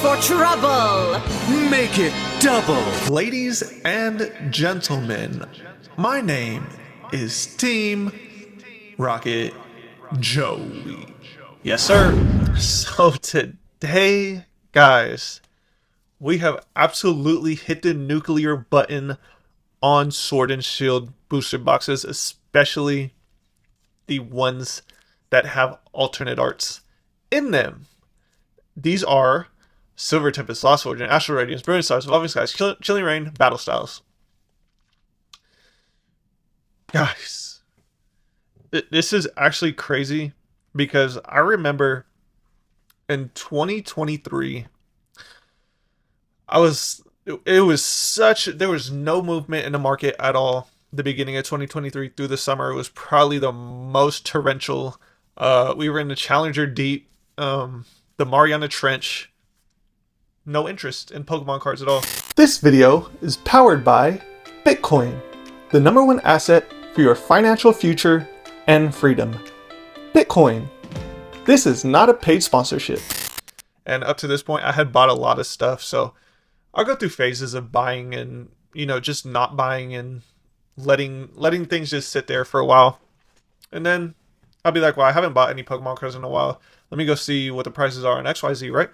for trouble. Make it double. Ladies and gentlemen, my name is Team Rocket Joey. Yes, sir. So today, guys, we have absolutely hit the nuclear button on Sword and Shield booster boxes, especially the ones that have alternate arts in them. These are Silver Tempest, Lost Origin, Astral Radiance, Brilliant Stars, Evolving Skies, Chilling Rain, Battle Styles. Guys, this is actually crazy because I remember in 2023, there was no movement in the market at all. The beginning of 2023 through the summer, it was probably the most torrential. We were in the Challenger Deep, the Mariana Trench. No interest in Pokemon cards at all. This video is powered by Bitcoin, the #1 asset for your financial future and freedom. Bitcoin. This is not a paid sponsorship. And up to this point, I had bought a lot of stuff, so I'll go through phases of buying and, just not buying and letting things just sit there for a while. And then I'll be like, well, I haven't bought any Pokemon cards in a while. Let me go see what the prices are on XYZ, right?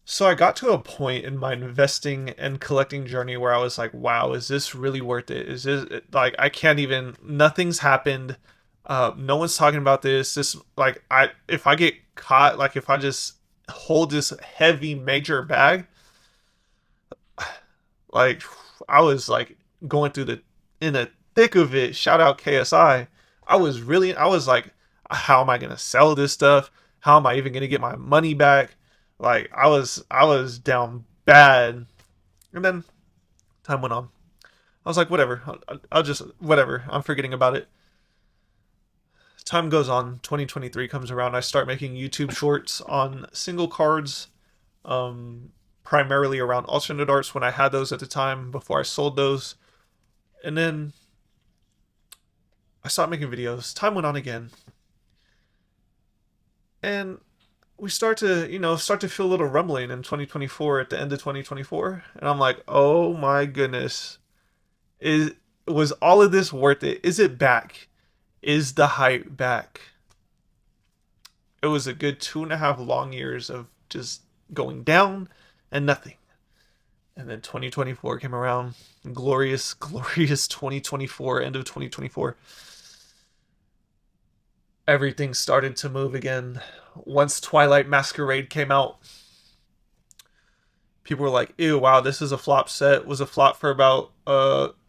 So I got to a point in my investing and collecting journey where I was like, wow, is this really worth it? Is this like, I can't even, nothing's happened. No one's talking about this. If I get caught, like if I just hold this heavy major bag, like I was like going through in the thick of it. Shout out KSI. I was like, how am I going to sell this stuff? How am I even going to get my money back? Like I was down bad. And then time went on. I was like, whatever. I'll just, whatever. I'm forgetting about it. Time goes on. 2023 comes around. I start making YouTube shorts on single cards, primarily around alternate arts when I had those at the time before I sold those. And then I stopped making videos. Time went on again. And we start to feel a little rumbling in 2024 at the end of 2024. And I'm like, oh my goodness. Was all of this worth it? Is it back? Is the hype back? It was a good 2.5 long years of just going down and nothing. And then 2024 came around. Glorious 2024, end of 2024. Everything started to move again. Once Twilight Masquerade came out, people were like, ew, wow, this is a flop set. It was a flop for about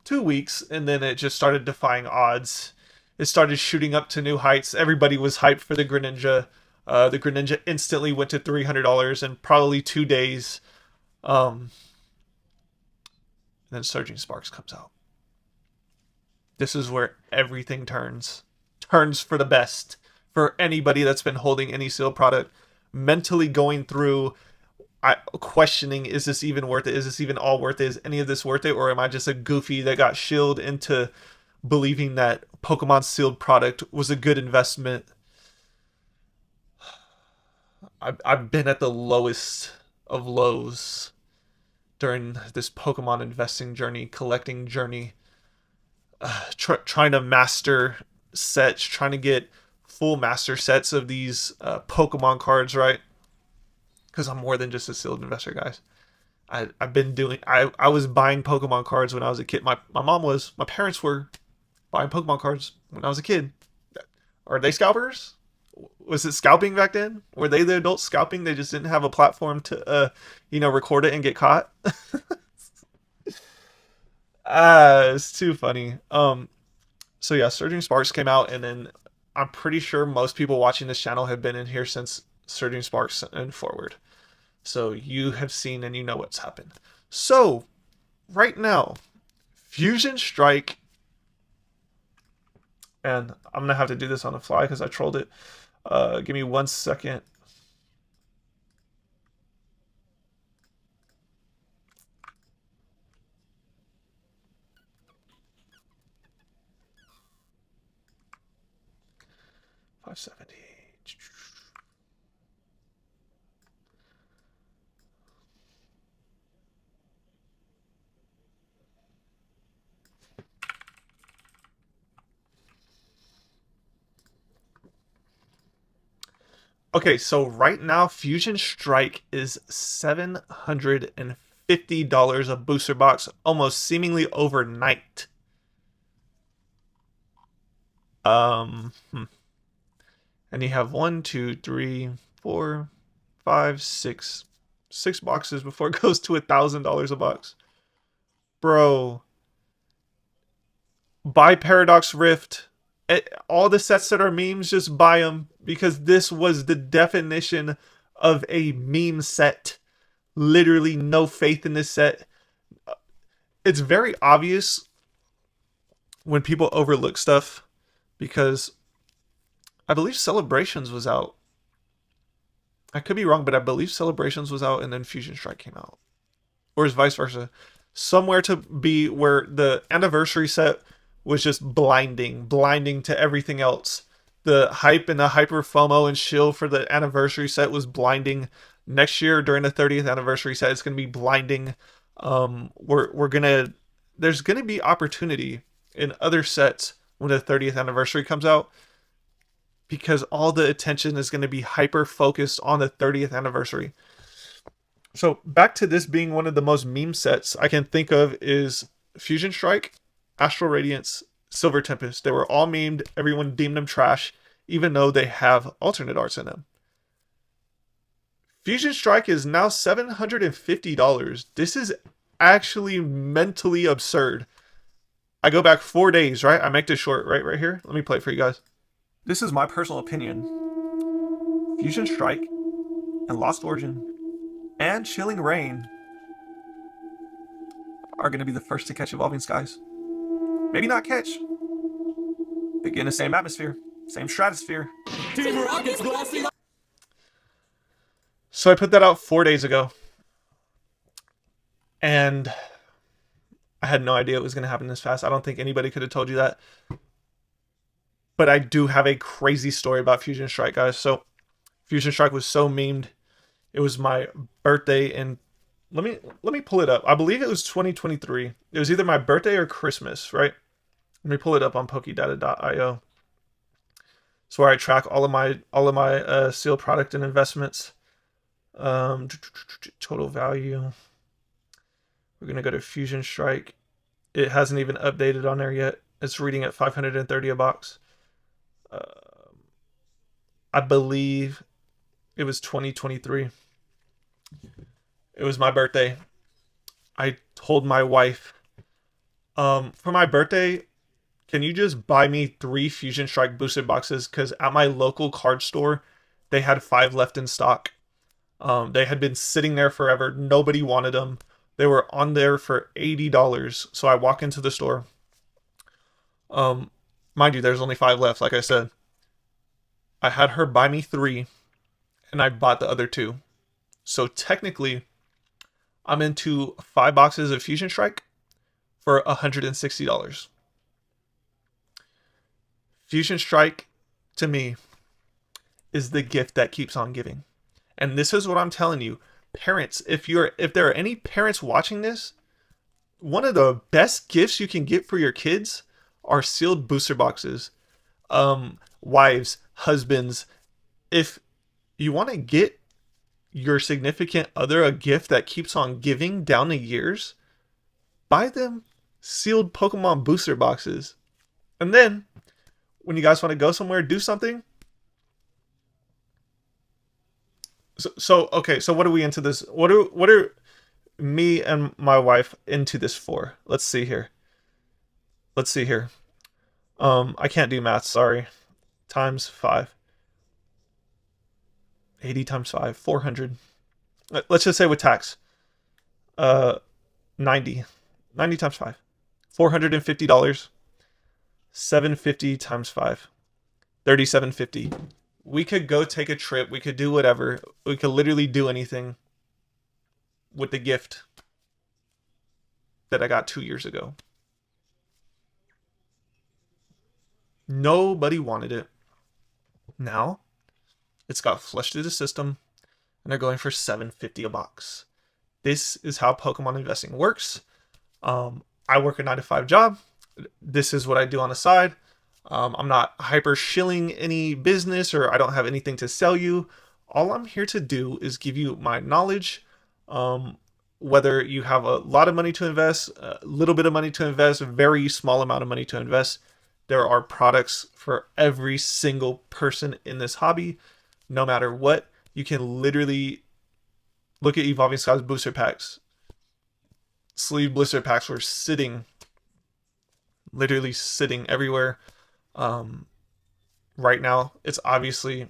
2 weeks, and then it just started defying odds. It started shooting up to new heights. Everybody was hyped for the Greninja. The Greninja instantly went to $300 in probably 2 days. And then Surging Sparks comes out. This is where everything turns for the best for anybody that's been holding any sealed product, mentally going through questioning, is this even worth it? Is this even all worth it? Is any of this worth it? Or am I just a goofy that got shilled into believing that Pokemon sealed product was a good investment? I've been at the lowest of lows during this Pokemon investing journey, collecting journey, trying to master sets, trying to get full master sets of these Pokemon cards, right? Because I'm more than just a sealed investor, guys. I was buying Pokemon cards when I was a kid. My parents were buying Pokemon cards when I was a kid. Are they scalpers? Was it scalping back then? Were they the adults scalping? They just didn't have a platform to record it and get caught. It's too funny. So yeah, Surging Sparks came out, and then I'm pretty sure most people watching this channel have been in here since Surging Sparks and forward. So you have seen and you know what's happened. So right now, Fusion Strike, and I'm gonna have to do this on the fly because I trolled it. Give me 1 second. $570. Okay, so right now Fusion Strike is $750 a booster box, almost seemingly overnight. And you have one, two, three, four, five, six boxes before it goes to $1,000 a box. Bro, buy Paradox Rift. All the sets that are memes, just buy them because this was the definition of a meme set. Literally no faith in this set. It's very obvious when people overlook stuff because I believe Celebrations was out. I could be wrong, but I believe Celebrations was out and then Fusion Strike came out. Or is vice versa. Somewhere to be where the anniversary set was just blinding to everything else. The hype and the hyper FOMO and shill for the anniversary set was blinding. Next year during the 30th anniversary set, it's gonna be blinding. There's gonna be opportunity in other sets when the 30th anniversary comes out because all the attention is gonna be hyper focused on the 30th anniversary. So back to this being one of the most meme sets I can think of is Fusion Strike, Astral Radiance, Silver Tempest. They were all memed. Everyone deemed them trash, even though they have alternate arts in them. Fusion Strike is now $750. This is actually mentally absurd. I go back 4 days, right? I make this short right here. Let me play it for you guys. This is my personal opinion. Fusion Strike and Lost Origin and Chilling Reign are going to be the first to catch Evolving Skies. Maybe not catch. They get in the same atmosphere, same stratosphere. Team Rocket's blasting. So I put that out 4 days ago. And I had no idea it was going to happen this fast. I don't think anybody could have told you that. But I do have a crazy story about Fusion Strike, guys. So Fusion Strike was so memed. It was my birthday, and let me pull it up. I believe it was 2023. It was either my birthday or Christmas, right? Let me pull it up on pokedata.io. It's where I track all of my sealed product and investments. Total value. We're gonna go to Fusion Strike. It hasn't even updated on there yet. It's reading at 530 a box. I believe it was 2023. It was my birthday. I told my wife, for my birthday, can you just buy me 3 Fusion Strike boosted boxes? Because at my local card store, they had 5 left in stock. They had been sitting there forever. Nobody wanted them. They were on there for $80. So I walk into the store. Mind you, there's only 5 left, like I said. I had her buy me 3, and I bought the other 2. So technically, I'm into 5 boxes of Fusion Strike for $160. Fusion Strike, to me, is the gift that keeps on giving. And this is what I'm telling you. Parents, if there are any parents watching this, one of the best gifts you can get for your kids are sealed booster boxes. Wives, husbands, if you want to get your significant other a gift that keeps on giving down the years, buy them sealed Pokemon booster boxes. And then when you guys want to go somewhere, do something. So what are we into this? What are me and my wife into this for? Let's see here. I can't do math, sorry. Times 5. 80 times 5, 400. Let's just say with tax. 90. 90 times 5. $450. 750 times 5. 3750. We could go take a trip. We could do whatever. We could literally do anything with the gift that I got 2 years ago. Nobody wanted it. Now, it's got flushed through the system, and they're going for $750 a box. This is how Pokemon investing works. I work a 9-to-5 job. This is what I do on the side. I'm not hyper shilling any business, or I don't have anything to sell you. All I'm here to do is give you my knowledge. Um, Whether you have a lot of money to invest, a little bit of money to invest, a very small amount of money to invest, there are products for every single person in this hobby, no matter what. You can literally look at Evolving Skies booster packs. Sleeve blister packs were sitting, literally sitting everywhere. Um, right now, it's obviously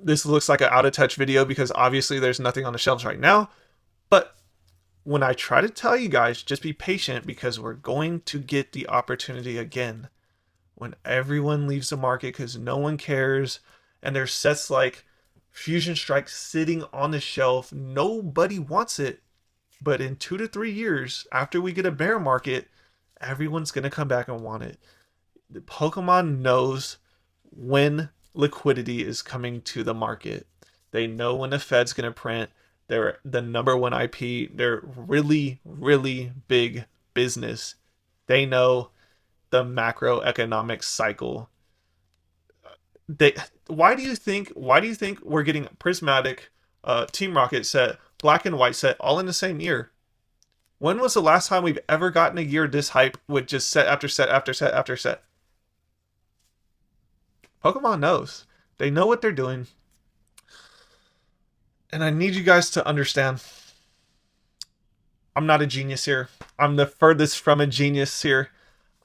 this looks like an out of touch video because obviously there's nothing on the shelves right now. But when I try to tell you guys, just be patient because we're going to get the opportunity again when everyone leaves the market because no one cares. And there's sets like Fusion Strike sitting on the shelf. Nobody wants it. But in 2 to 3 years, after we get a bear market, everyone's going to come back and want it. The Pokemon knows when liquidity is coming to the market. They know when the Fed's going to print. They're the number one IP. They're really, really big business. They know the macroeconomic cycle. They why do you think we're getting prismatic Team Rocket set, black and white set all in the same year? When was the last time we've ever gotten a year this hype with just set after set after set after set? Pokemon knows. They know what they're doing. And I need you guys to understand I'm not a genius here. I'm the furthest from a genius here.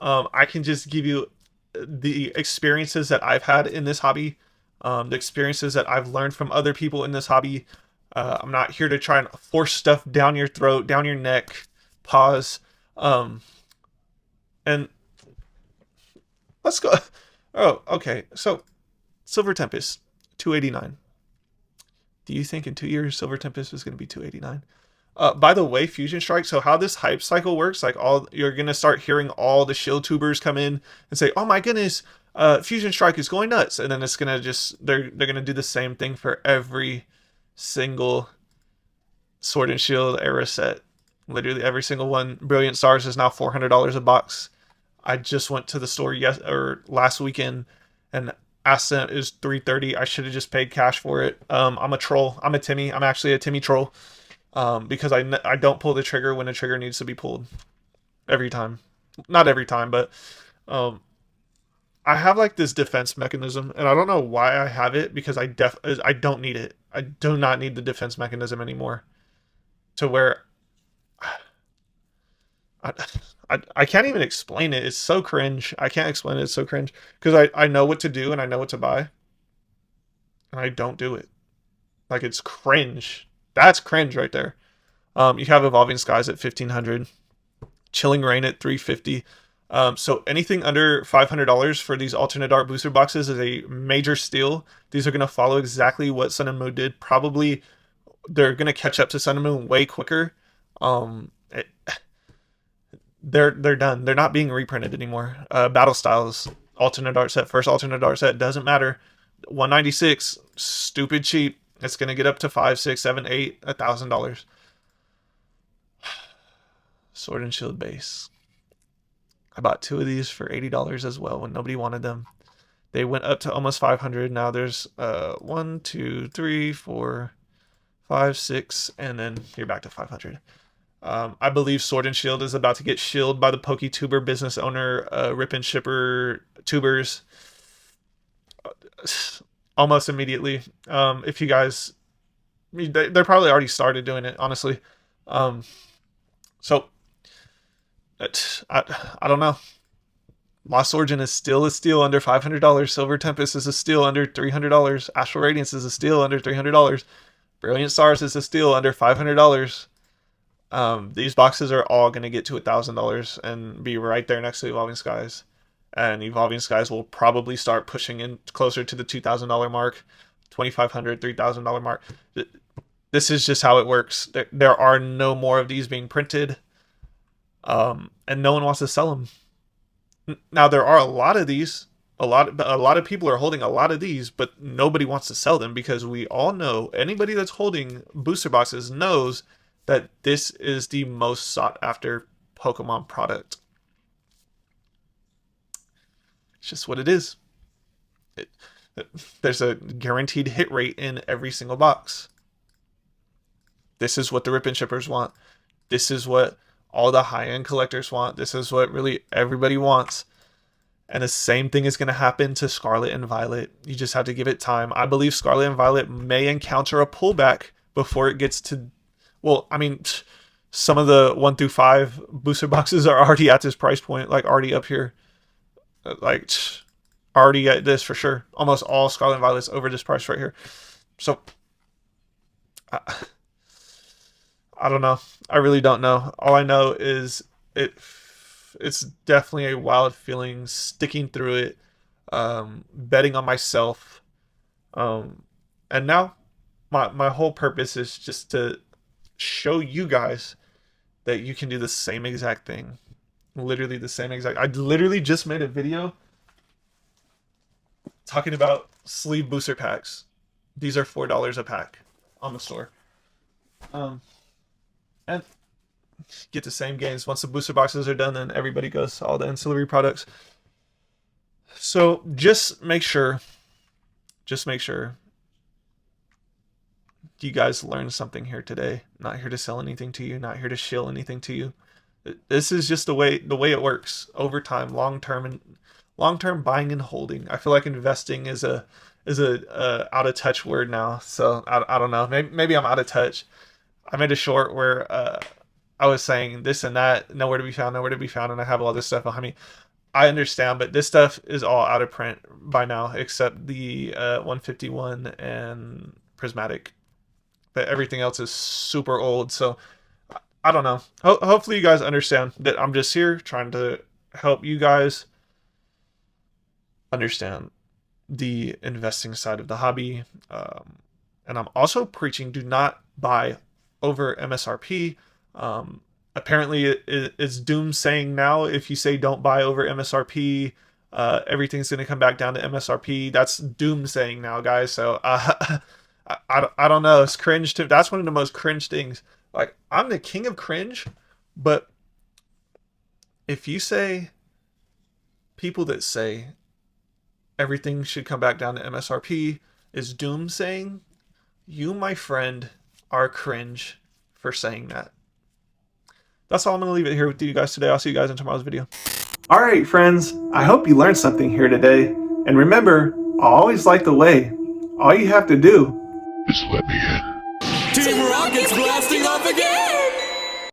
I can just give you the experiences that I've had in this hobby, the experiences that I've learned from other people in this hobby. I'm not here to try and force stuff down your throat, down your neck. Pause. And let's go. Oh, okay. So, Silver Tempest, 289. Do you think in 2 years Silver Tempest is going to be 289? By the way, Fusion Strike. So how this hype cycle works, like you're gonna start hearing all the shield tubers come in and say, "Oh my goodness, Fusion Strike is going nuts," and then it's gonna just they're gonna do the same thing for every single Sword and Shield era set. Literally every single one. Brilliant Stars is now $400 a box. I just went to the store last weekend and asked them it was 330. I should have just paid cash for it. I'm a troll. I'm a Timmy. I'm actually a Timmy troll. Because I don't pull the trigger when the trigger needs to be pulled every time. Not every time, but I have like this defense mechanism, and I don't know why I have it because I don't need it. I do not need the defense mechanism anymore. To where I, I can't even explain it. It's so cringe. I can't explain it. It's so cringe because I know what to do and I know what to buy, and I don't do it. Like it's cringe. That's cringe right there. You have Evolving Skies at 1500, Chilling Rain at 350. So anything under $500 for these alternate art booster boxes is a major steal. These are going to follow exactly what Sun and Moon did. Probably they're going to catch up to Sun and Moon way quicker. They're done. They're not being reprinted anymore. Battle Styles alternate art set, first alternate art set, doesn't matter. 196, stupid cheap. It's gonna get up to 5, 6, 7, 8, $1,000. Sword and Shield base. I bought 2 of these for $80 as well when nobody wanted them. They went up to almost 500. Now there's 1, 2, 3, 4, 5, 6, and then you're back to 500. I believe Sword and Shield is about to get shielded by the PokeTuber business owner, Rip and Shipper Tubers, almost immediately. If you guys, they're probably already started doing it, honestly. So, I don't know. Lost Origin is still a steal under $500. Silver Tempest is a steal under $300. Astral Radiance is a steal under $300. Brilliant Stars is a steal under $500. These boxes are all going to get to $1,000 and be right there next to Evolving Skies. And Evolving Skies will probably start pushing in closer to the $2,000 mark, $2,500, $3,000 mark. This is just how it works. There are no more of these being printed, and no one wants to sell them. Now there are a lot of these. A lot of people are holding a lot of these, but nobody wants to sell them because we all know anybody that's holding booster boxes knows that this is the most sought after Pokemon product. It's just what it is. There's a guaranteed hit rate in every single box. This is what the rip and shippers want. This is what all the high-end collectors want. This is what really everybody wants. And the same thing is going to happen to Scarlet and Violet. You just have to give it time. I believe Scarlet and Violet may encounter a pullback before it gets to... Well, I mean, some of the 1 through 5 booster boxes are already at this price point. Like, already up here. Like, already at this for sure. Almost all Scarlet and Violet's over this price right here. So... I don't know. I really don't know. All I know is it's definitely a wild feeling sticking through it, betting on myself. And now my whole purpose is just to show you guys that you can do the same exact thing. Literally the same exact. I literally just made a video talking about sleeve booster packs. These are $4 a pack on the store. And get the same games. Once the booster boxes are done, then everybody goes to all the ancillary products. So just make sure you guys learn something here today. Not here to sell anything to you, not here to shill anything to you. This is just the way it works over time, long term buying and holding. I feel like investing is a out of touch word now. So I don't know. Maybe I'm out of touch. I made a short where I was saying this and that, nowhere to be found, and I have all this stuff behind me. I understand, but this stuff is all out of print by now, except the 151 and Prismatic. But everything else is super old, so I don't know. Hopefully you guys understand that I'm just here trying to help you guys understand the investing side of the hobby. And I'm also preaching, do not buy over MSRP. Apparently it's doomsaying now. If you say don't buy over MSRP, everything's going to come back down to MSRP. That's doomsaying now, guys. So I don't know. It's cringe to. That's one of the most cringe things. Like, I'm the king of cringe, but if you say, people that say everything should come back down to MSRP is doomsaying, you, my friend, are cringe for saying that. That's all. I'm going to leave it here with you guys today. I'll see you guys in tomorrow's video. All right, friends. I hope you learned something here today. And remember, I always like the way. All you have to do is let me in. Team Rocket's blasting